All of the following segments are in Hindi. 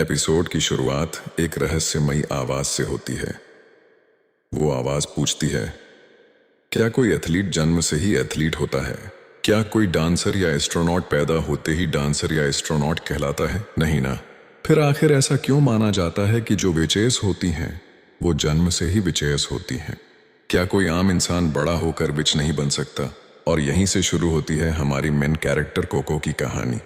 एपिसोड की शुरुआत एक रहस्यमयी आवाज से होती है। वो आवाज पूछती है, क्या कोई एथलीट जन्म से ही एथलीट होता है? क्या कोई डांसर या एस्ट्रोनॉट पैदा होते ही डांसर या एस्ट्रोनॉट कहलाता है? नहीं ना। फिर आखिर ऐसा क्यों माना जाता है कि जो विचेस होती हैं वो जन्म से ही विचेस होती हैं? क्या कोई आम इंसान बड़ा होकर विच नहीं बन सकता? और यहीं से शुरू होती है हमारी मेन कैरेक्टर कोको की कहानी।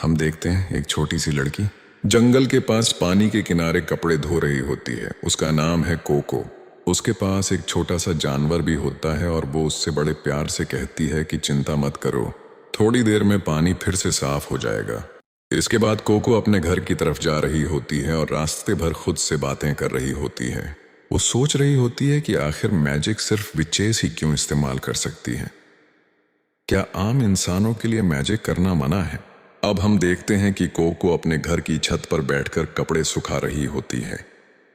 हम देखते हैं एक छोटी सी लड़की जंगल के पास पानी के किनारे कपड़े धो रही होती है। उसका नाम है कोको। उसके पास एक छोटा सा जानवर भी होता है और वो उससे बड़े प्यार से कहती है कि चिंता मत करो, थोड़ी देर में पानी फिर से साफ हो जाएगा। इसके बाद कोको अपने घर की तरफ जा रही होती है और रास्ते भर खुद से बातें कर रही होती है। वो सोच रही होती है कि आखिर मैजिक सिर्फ विचेस ही क्यों इस्तेमाल कर सकती है? क्या आम इंसानों के लिए मैजिक करना मना है? अब हम देखते हैं कि कोको अपने घर की छत पर बैठकर कपड़े सुखा रही होती है।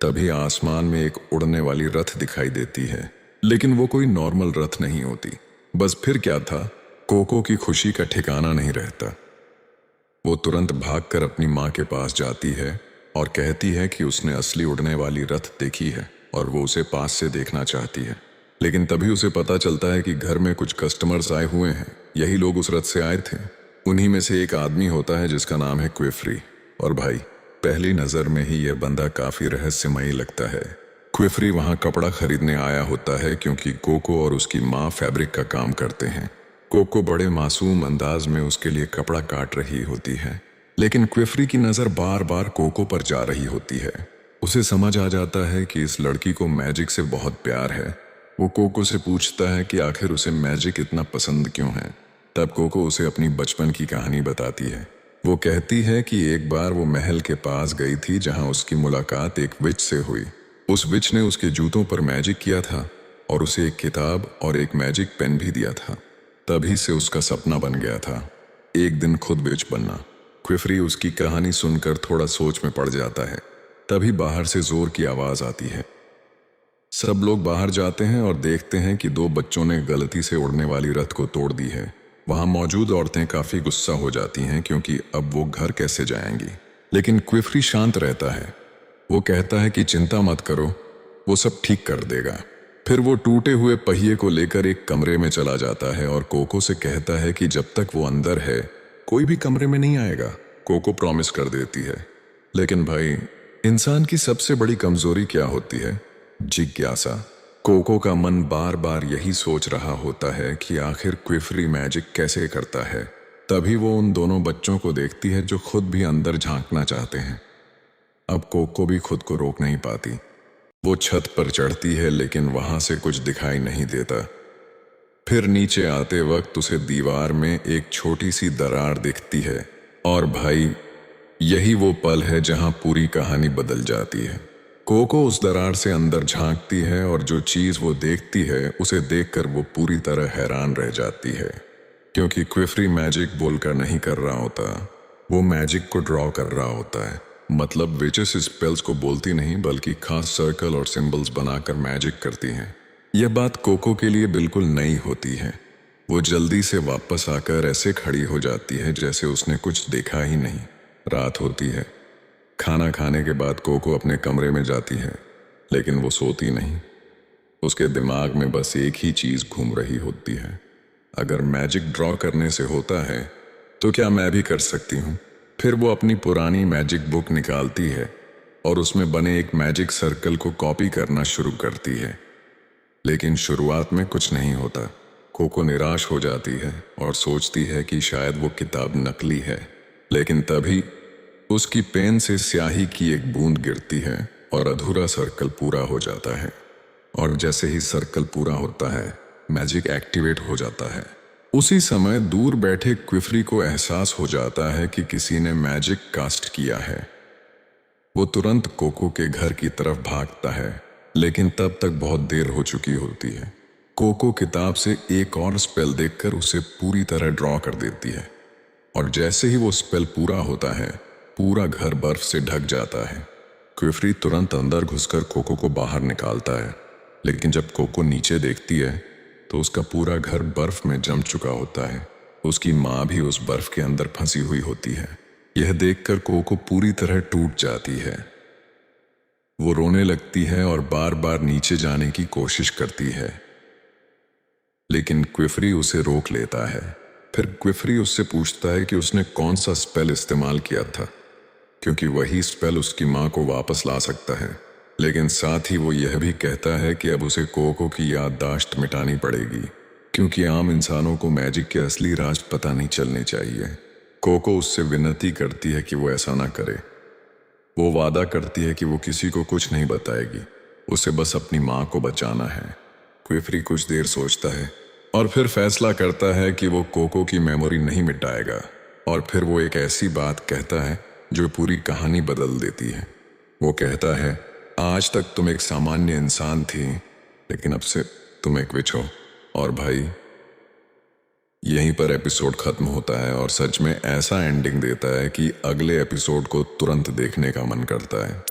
तभी आसमान में एक उड़ने वाली रथ दिखाई देती है, लेकिन वो कोई नॉर्मल रथ नहीं होती। बस फिर क्या था, कोको की खुशी का ठिकाना नहीं रहता। वो तुरंत भागकर अपनी माँ के पास जाती है और कहती है कि उसने असली उड़ने वाली रथ देखी है और वो उसे पास से देखना चाहती है। लेकिन तभी उसे पता चलता है कि घर में कुछ कस्टमर्स आए हुए हैं। यही लोग उस रथ से आए थे। उन्हीं में से एक आदमी होता है जिसका नाम है क्विफरी। और भाई, पहली नजर में ही यह बंदा काफी रहस्यमयी लगता है। क्विफरी वहां कपड़ा खरीदने आया होता है क्योंकि कोको और उसकी माँ फैब्रिक का काम करते हैं। कोको बड़े मासूम अंदाज में उसके लिए कपड़ा काट रही होती है, लेकिन क्विफरी की नजर बार बार कोको पर जा रही होती है। उसे समझ आ जाता है कि इस लड़की को मैजिक से बहुत प्यार है। वो कोको से पूछता है कि आखिर उसे मैजिक इतना पसंद क्यों है। तब कोको उसे अपनी बचपन की कहानी बताती है। वो कहती है कि एक बार वो महल के पास गई थी जहां उसकी मुलाकात एक विच से हुई। उस विच ने उसके जूतों पर मैजिक किया था और उसे एक किताब और एक मैजिक पेन भी दिया था। तभी से उसका सपना बन गया था, एक दिन खुद विच बनना। क्विफरी उसकी कहानी सुनकर थोड़ा सोच में पड़ जाता है। तभी बाहर से जोर की आवाज आती है। सब लोग बाहर जाते हैं और देखते हैं कि दो बच्चों ने गलती से उड़ने वाली रथ को तोड़ दी है। वहां मौजूद औरतें काफी गुस्सा हो जाती हैं क्योंकि अब वो घर कैसे जाएंगी। लेकिन क्विफरी शांत रहता है। वो कहता है कि चिंता मत करो, वो सब ठीक कर देगा। फिर वो टूटे हुए पहिए को लेकर एक कमरे में चला जाता है और कोको से कहता है कि जब तक वो अंदर है कोई भी कमरे में नहीं आएगा। कोको प्रॉमिस कर देती है। लेकिन भाई, इंसान की सबसे बड़ी कमजोरी क्या होती है? जिज्ञासा। कोको का मन बार बार यही सोच रहा होता है कि आखिर क्विफरी मैजिक कैसे करता है। तभी वो उन दोनों बच्चों को देखती है जो खुद भी अंदर झांकना चाहते हैं। अब कोको भी खुद को रोक नहीं पाती। वो छत पर चढ़ती है लेकिन वहां से कुछ दिखाई नहीं देता। फिर नीचे आते वक्त उसे दीवार में एक छोटी सी दरार दिखती है। और भाई, यही वो पल है जहां पूरी कहानी बदल जाती है। कोको उस दरार से अंदर झांकती है और जो चीज वो देखती है उसे देखकर वो पूरी तरह हैरान रह जाती है, क्योंकि क्विफरी मैजिक बोलकर नहीं कर रहा होता, वो मैजिक को ड्रॉ कर रहा होता है। मतलब विचेस स्पेल्स को बोलती नहीं बल्कि खास सर्कल और सिंबल्स बनाकर मैजिक करती हैं। यह बात कोको के लिए बिल्कुल नई होती है। वो जल्दी से वापस आकर ऐसे खड़ी हो जाती है जैसे उसने कुछ देखा ही नहीं। रात होती है। खाना खाने के बाद कोको अपने कमरे में जाती है, लेकिन वो सोती नहीं। उसके दिमाग में बस एक ही चीज घूम रही होती है, अगर मैजिक ड्रॉ करने से होता है तो क्या मैं भी कर सकती हूँ? फिर वो अपनी पुरानी मैजिक बुक निकालती है और उसमें बने एक मैजिक सर्कल को कॉपी करना शुरू करती है। लेकिन शुरुआत में कुछ नहीं होता। कोको निराश हो जाती है और सोचती है कि शायद वो किताब नकली है। लेकिन तभी उसकी पेन से स्याही की एक बूंद गिरती है और अधूरा सर्कल पूरा हो जाता है। और जैसे ही सर्कल पूरा होता है, मैजिक एक्टिवेट हो जाता है। उसी समय दूर बैठे क्विफरी को एहसास हो जाता है कि किसी ने मैजिक कास्ट किया है। वो तुरंत कोको के घर की तरफ भागता है, लेकिन तब तक बहुत देर हो चुकी होती है। कोको किताब से एक और स्पेल देखकर उसे पूरी तरह ड्रॉ कर देती है और जैसे ही वो स्पेल पूरा होता है, पूरा घर बर्फ से ढक जाता है। क्विफरी तुरंत अंदर घुसकर कोको को बाहर निकालता है, लेकिन जब कोको नीचे देखती है तो उसका पूरा घर बर्फ में जम चुका होता है। उसकी माँ भी उस बर्फ के अंदर फंसी हुई होती है। यह देखकर कोको पूरी तरह टूट जाती है। वो रोने लगती है और बार बार नीचे जाने की कोशिश करती है, लेकिन क्विफरी उसे रोक लेता है। फिर क्विफरी उससे पूछता है कि उसने कौन सा स्पेल इस्तेमाल किया था, क्योंकि वही स्पेल उसकी माँ को वापस ला सकता है। लेकिन साथ ही वो यह भी कहता है कि अब उसे कोको की याददाश्त मिटानी पड़ेगी, क्योंकि आम इंसानों को मैजिक के असली राज पता नहीं चलने चाहिए। कोको उससे विनती करती है कि वो ऐसा ना करे। वो वादा करती है कि वो किसी को कुछ नहीं बताएगी, उसे बस अपनी माँ को बचाना है। क्विफरी कुछ देर सोचता है और फिर फैसला करता है कि वो कोको की मेमोरी नहीं मिटाएगा। और फिर वो एक ऐसी बात कहता है जो पूरी कहानी बदल देती है। वो कहता है, आज तक तुम एक सामान्य इंसान थी, लेकिन अब से तुम एक विच हो। और भाई, यहीं पर एपिसोड खत्म होता है और सच में ऐसा एंडिंग देता है कि अगले एपिसोड को तुरंत देखने का मन करता है।